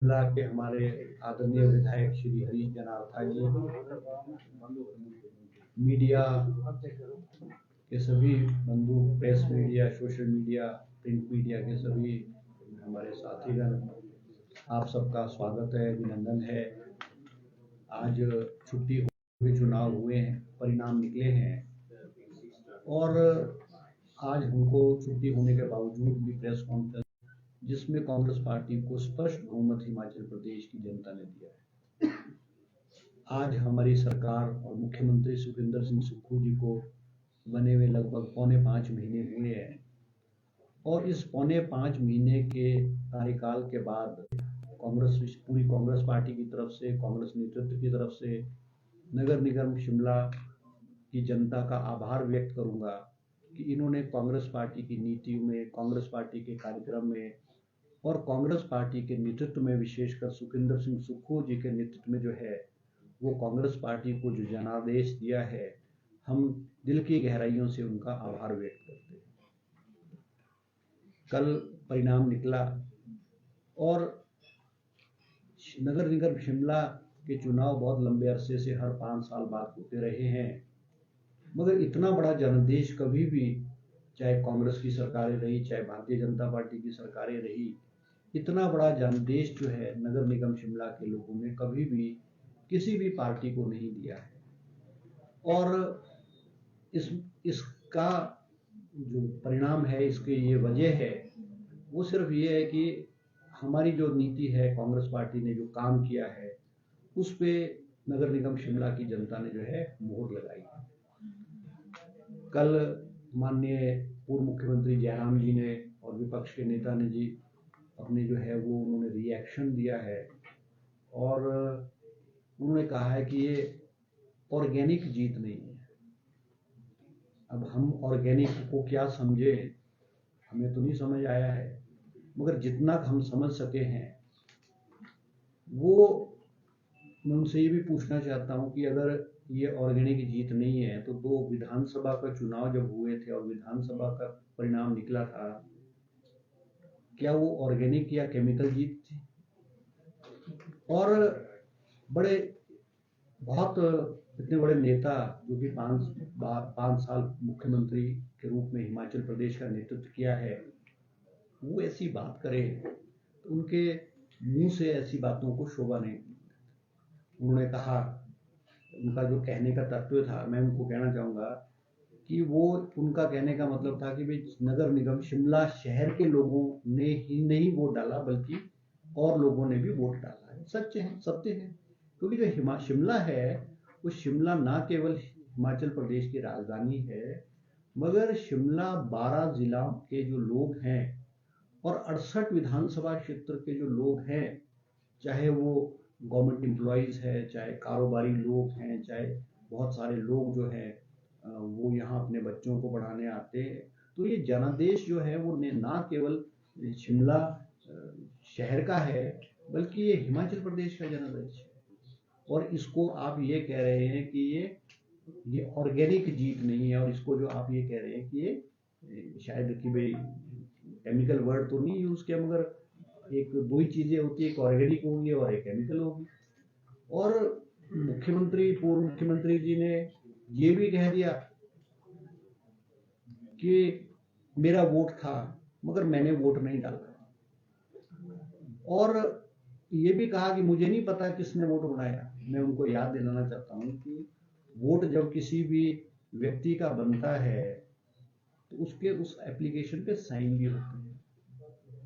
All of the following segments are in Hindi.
जिला के हमारे आदरणीय विधायक श्री हरीश जनार्था जी, मीडिया के सभी बंधु, press media, social media, print media के सभी हमारे साथीगण, आप सबका स्वागत है, अभिनंदन है। आज छुट्टी हुई, चुनाव हुए हैं, परिणाम निकले हैं और आज हमको छुट्टी होने के बावजूद भी प्रेस कॉन्फ्रेंस जिसमें कांग्रेस पार्टी को स्पष्ट बहुमत हिमाचल प्रदेश की जनता ने दिया है। आज हमारी सरकार और मुख्यमंत्री सुखविंदर सिंह सुक्खू जी को बने हुए लगभग 4.5 महीने हुए हैं और इस 4.5 महीने के कार्यकाल के बाद पूरी कांग्रेस पार्टी की तरफ से, कांग्रेस नेतृत्व की तरफ से नगर निगम शिमला की जनता का आभार व्यक्त करूंगा कि इन्होंने कांग्रेस पार्टी की नीतियों में, कांग्रेस पार्टी के कार्यक्रम में और कांग्रेस पार्टी के नेतृत्व में, विशेषकर सुखविंदर सिंह सुक्खू जी के नेतृत्व में जो है वो कांग्रेस पार्टी को जो जनादेश दिया है, हम दिल की गहराइयों से उनका आभार व्यक्त करते हैं। कल परिणाम निकला और नगर निगम शिमला के चुनाव बहुत लंबे अरसे से हर 5 साल बाद होते रहे हैं, मगर इतना बड़ा जनादेश कभी भी, चाहे कांग्रेस की सरकारें रही, चाहे भारतीय जनता पार्टी की सरकारें रही, इतना बड़ा जनादेश जो है नगर निगम शिमला के लोगों ने कभी भी किसी भी पार्टी को नहीं दिया है। और इसका जो परिणाम है, इसके ये वजह है, वो सिर्फ ये है कि हमारी जो नीति है, कांग्रेस पार्टी ने जो काम किया है, उस पे नगर निगम शिमला की जनता ने जो है मोहर लगाई है। कल माननीय पूर्व मुख्यमंत्री जयराम जी ने और विपक्ष के नेता ने जी अपने जो है वो उन्होंने रिएक्शन दिया है और उन्होंने कहा है कि ये ऑर्गेनिक जीत नहीं है। अब हम ऑर्गेनिक को क्या समझे, हमें तो नहीं समझ आया है, मगर जितना हम समझ सके हैं वो मैं उनसे ये भी पूछना चाहता हूँ कि अगर ये ऑर्गेनिक जीत नहीं है तो 2 विधानसभा का चुनाव जब हुए थे और विधानसभा का परिणाम निकला था, क्या वो ऑर्गेनिक या केमिकल जीत थी? और बहुत इतने बड़े नेता जो कि 5 साल मुख्यमंत्री के रूप में हिमाचल प्रदेश का नेतृत्व किया है, वो ऐसी बात करे तो उनके मुंह से ऐसी बातों को शोभा नहीं। उन्होंने कहा, उनका जो कहने का तत्व था, मैं उनको कहना चाहूँगा कि वो उनका कहने का मतलब था कि भाई नगर निगम शिमला शहर के लोगों ने ही नहीं वोट डाला बल्कि और लोगों ने भी वोट डाला है। सच है, सत्य है, क्योंकि जो शिमला है वो शिमला ना केवल हिमाचल प्रदेश की राजधानी है, मगर शिमला 12 जिला के जो लोग हैं और 68 विधानसभा क्षेत्र के जो लोग हैं, चाहे वो गवर्नमेंट एम्प्लॉयज़ है, चाहे कारोबारी लोग हैं, चाहे बहुत सारे लोग जो हैं वो यहाँ अपने बच्चों को पढ़ाने आते हैं, तो ये जनादेश जो है वो ना केवल शिमला शहर का है बल्कि ये हिमाचल प्रदेश का जनादेश है। और इसको आप ये कह रहे हैं कि ये ऑर्गेनिक जीत नहीं है, और इसको जो आप ये कह रहे हैं कि ये शायद कि भाई केमिकल वर्ड तो नहीं यूज किया, मगर एक 2 ही चीजें होती है, एक ऑर्गेनिक होगी और एक केमिकल होगी। और पूर्व मुख्यमंत्री जी ने ये भी कह दिया कि मेरा वोट था मगर मैंने वोट नहीं डाला, और ये भी कहा कि मुझे नहीं पता किसने वोट बनाया। मैं उनको याद दिलाना चाहता हूँ कि वोट जब किसी भी व्यक्ति का बनता है तो उसके उस एप्लीकेशन पे साइन भी होते हैं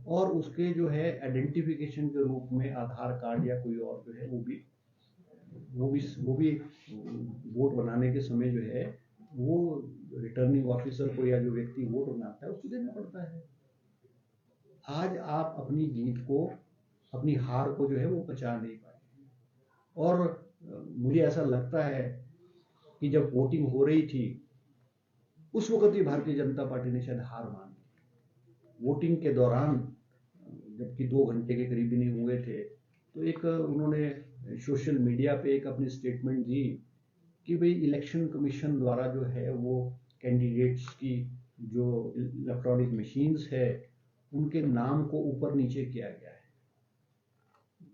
और उसके जो है आइडेंटिफिकेशन के रूप में आधार कार्ड या कोई और जो है वो भी वोट बनाने के समय जो है वो रिटर्निंग ऑफिसर को या जो व्यक्ति वोट बनाता है उसको देना पड़ता है। आज आप अपनी जीत को, अपनी हार को जो है वो बचा नहीं पाए, और मुझे ऐसा लगता है कि जब वोटिंग हो रही थी उस वक्त ही भारतीय जनता पार्टी ने शायद हार मान ली। वोटिंग के दौरान जबकि 2 घंटे के करीब नहीं हुए थे तो एक उन्होंने सोशल मीडिया पे एक अपनी स्टेटमेंट दी कि भाई इलेक्शन कमीशन द्वारा जो है वो कैंडिडेट्स की जो इलेक्ट्रॉनिक मशीन्स है उनके नाम को ऊपर नीचे किया गया है।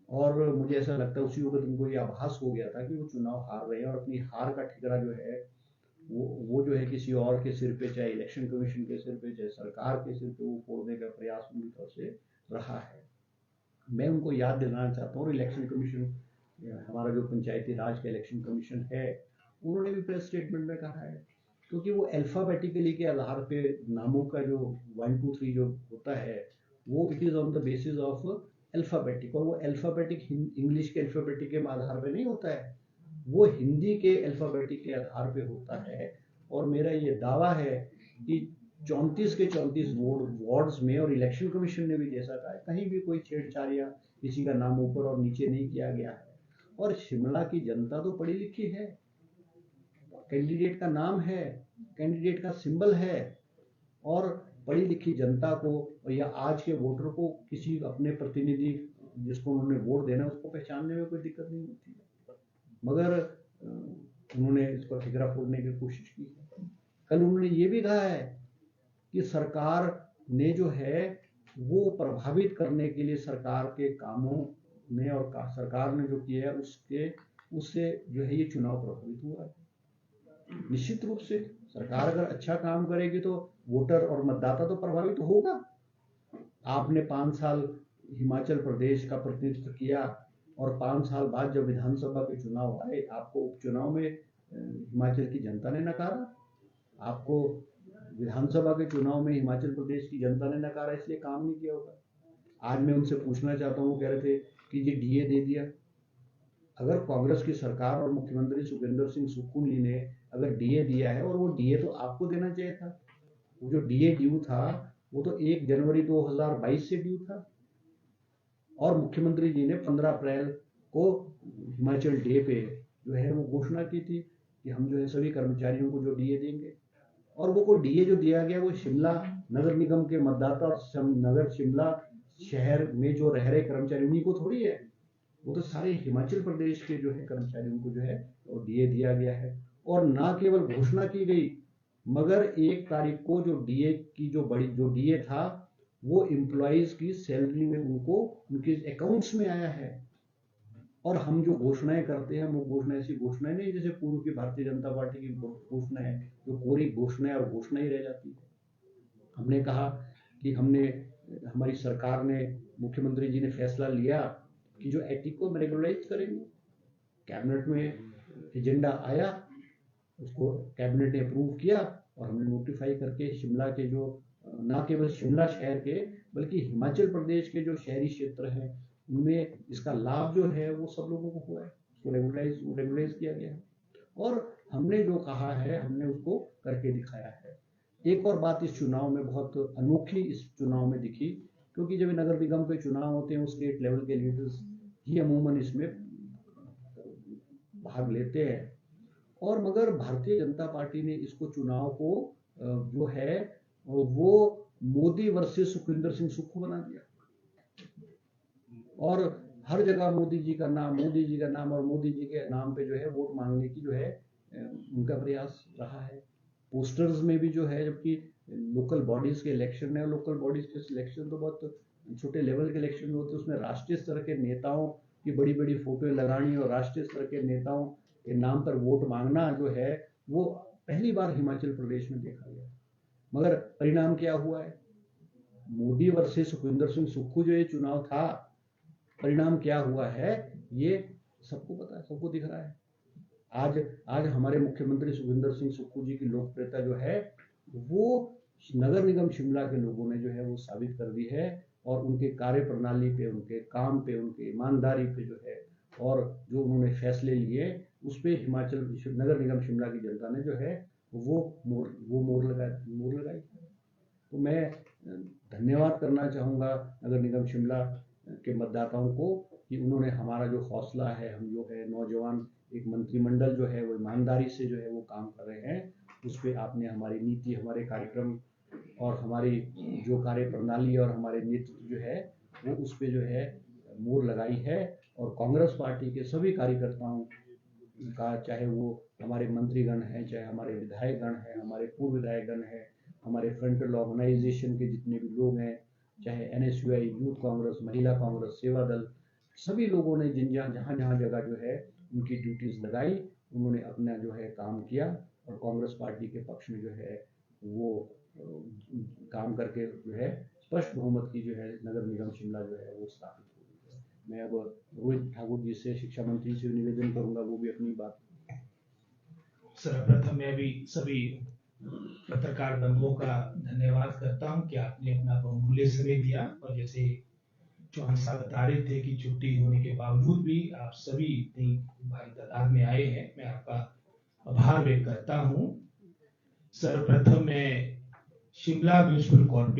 और मुझे ऐसा लगता है उसी वक्त उनको ये आभास हो गया था कि वो चुनाव हार रहे हैं और अपनी हार का ठिकरा जो है वो जो है किसी और के सिर पे, चाहे इलेक्शन कमीशन के सिर पे, चाहे सरकार के सिर पे, वो फोड़ने का प्रयास उनकी तरफ से रहा है। मैं उनको याद दिलाना चाहता हूँ, इलेक्शन कमीशन, हमारा जो पंचायती राज का इलेक्शन कमीशन है, उन्होंने भी प्रेस स्टेटमेंट में कहा है, क्योंकि वो अल्फाबेटिकली के आधार पे नामों का जो 1 2 3 जो होता है, वो it is on the basis of alphabetic, और वो अल्फाबेटिक इंग्लिश के अल्फाबेटिक के आधार पे नहीं होता है, वो हिंदी के अल्फाबेटिक के आधार पे होता है। और मेरा ये दावा है कि 34 के 34 वार्ड्स में, और इलेक्शन कमीशन ने भी जैसा कहा है, कहीं भी कोई छेड़छाड़ या किसी का नाम ऊपर और नीचे नहीं किया गया है। और शिमला की जनता तो पढ़ी लिखी है, कैंडिडेट का नाम है, कैंडिडेट का सिंबल है, और पढ़ी लिखी जनता को या आज के वोटर को किसी अपने प्रतिनिधि जिसको उन्होंने वोट देना उसको पहचानने में कोई दिक्कत नहीं होती है। मगर उन्होंने इसको ठिकरा फोड़ने की कोशिश की है। कल उन्होंने ये भी कहा है कि सरकार ने जो है वो प्रभावित करने के लिए सरकार के कामों में और सरकार ने जो किया है उससे जो है ये चुनाव प्रभावित हुआ है। निश्चित रूप से सरकार अगर अच्छा काम करेगी तो वोटर और मतदाता तो प्रभावित होगा। आपने 5 साल हिमाचल प्रदेश का प्रतिनिधित्व किया और 5 साल बाद जब विधानसभा के चुनाव आए, आपको उपचुनाव में हिमाचल की जनता ने नकारा। आपको विधानसभा के चुनाव में हिमाचल प्रदेश की जनता ने नकारा, इसलिए काम नहीं किया होगा। आज मैं उनसे पूछना चाहता हूँ, कह रहे थे कि ये डीए दे दिया। अगर कांग्रेस की सरकार और मुख्यमंत्री सुखविंदर सिंह सुक्खू जी ने अगर डीए दिया है, और वो डीए तो आपको देना चाहिए था, वो जो डीए ड्यू था वो तो 1 जनवरी 2022 से ड्यू था, और मुख्यमंत्री जी ने 15 अप्रैल को हिमाचल डे पे जो है वो घोषणा की थी कि हम जो है सभी कर्मचारियों को जो डीए देंगे। और वो कोई डीए जो दिया गया वो शिमला नगर निगम के मतदाता और नगर शिमला शहर में जो रह रहे कर्मचारी उन्हीं को थोड़ी है, वो तो सारे हिमाचल प्रदेश के जो है कर्मचारियों को जो है वो डीए दिया गया है। और ना केवल घोषणा की गई, मगर 1 तारीख को जो डीए की जो डीए था वो एम्प्लॉइज की सैलरी में उनको उनके अकाउंट्स में आया है। और हम जो घोषणाएं करते हैं वो घोषणा ऐसी घोषणाएं नहीं जैसे पूर्व की भारतीय जनता पार्टी की घोषणा है, जो कोरी घोषणा और घोषणा ही रह जाती है। हमने कहा कि हमारी सरकार ने, मुख्यमंत्री जी ने फैसला लिया कि जो एटिक को रेगुलराइज करेंगे। कैबिनेट में एजेंडा आया, उसको कैबिनेट ने अप्रूव किया और हमने नोटिफाई करके शिमला के जो ना केवल शिमला शहर के बल्कि हिमाचल प्रदेश के जो शहरी क्षेत्र हैं उनमें इसका लाभ जो है वो सब लोगों को हुआ है, उसको रेगुलराइज किया गया है। और हमने जो कहा है हमने उसको करके दिखाया है। एक और बात इस चुनाव में बहुत अनोखी इस चुनाव में दिखी, क्योंकि जब नगर निगम के चुनाव होते हैं स्टेट लेवल के लीडर्स ही अमूमन इसमें भाग लेते हैं, और मगर भारतीय जनता पार्टी ने इसको चुनाव को जो है वो मोदी वर्सेस सुखविंदर सिंह सुक्खू बना दिया, और हर जगह मोदी जी का नाम और मोदी जी के नाम पे जो है वोट मांगने की जो है उनका प्रयास रहा है। पोस्टर्स में भी जो है, जबकि लोकल बॉडीज के इलेक्शन है, लोकल बॉडीज के इलेक्शन तो बहुत छोटे लेवल के इलेक्शन होते हैं, उसमें राष्ट्रीय स्तर के नेताओं की बड़ी बड़ी फोटो लगानी और राष्ट्रीय स्तर के नेताओं के नाम पर वोट मांगना जो है वो पहली बार हिमाचल प्रदेश में देखा गया। मगर परिणाम क्या हुआ है, मोदी वर्सेस सुखविंदर सिंह सुक्खू जो ये चुनाव था, परिणाम क्या हुआ है ये सबको पता है, सबको दिख रहा है। आज हमारे मुख्यमंत्री सुखविंदर सिंह सुक्खू जी की लोकप्रियता जो है वो नगर निगम शिमला के लोगों ने जो है वो साबित कर दी है, और उनके कार्य प्रणाली पे, उनके काम पे, उनके ईमानदारी पे जो है, और जो उन्होंने फैसले लिए उस पे हिमाचल नगर निगम शिमला की जनता ने जो है वो मोहर लगाई। तो मैं धन्यवाद करना चाहूँगा नगर निगम शिमला के मतदाताओं को कि उन्होंने हमारा जो हौसला है, हम जो है नौजवान एक मंत्रिमंडल जो है वो ईमानदारी से जो है वो काम कर रहे हैं, उस पर आपने हमारी नीति, हमारे कार्यक्रम और हमारी जो कार्य प्रणाली और हमारे नेतृत्व जो है वो उस पर जो है मोहर लगाई है। और कांग्रेस पार्टी के सभी कार्यकर्ताओं का, चाहे वो हमारे मंत्रीगण हैं, चाहे हमारे विधायकगण हैं, हमारे पूर्व विधायकगण हैं, हमारे फ्रंटल ऑर्गेनाइजेशन के जितने भी लोग हैं, चाहे NSUI, यूथ कांग्रेस, महिला कांग्रेस, सेवा दल, सभी लोगों ने जहाँ जहाँ जगह जो है उनकी ड्यूटीज लगाई, उन्होंने अपना जो है काम किया और कांग्रेस पार्टी के पक्ष में जो है वो काम करके जो है स्पष्ट बहुमत की जो है नगर निगम शिमला जो है वो स्थापित हो गई है। मैं अब रोहित ठाकुर जी से, शिक्षा मंत्री से निवेदन करूंगा वो भी अपनी बात। सर्वप्रथम मैं भी सभी पत्रकार बंधुओं का धन्यवाद करता हूं कि आपने अपना बहुमूल्य समय दिया, और जैसे चौहान साहब बता रहे थे कि छुट्टी होने के बावजूद भी आप सभी इतनी भारी तादाद में आए हैं, मैं आपका आभार व्यक्त करता हूं। सर्वप्रथम मैं शिमला म्यूनिसिपल कॉर्पोरेशन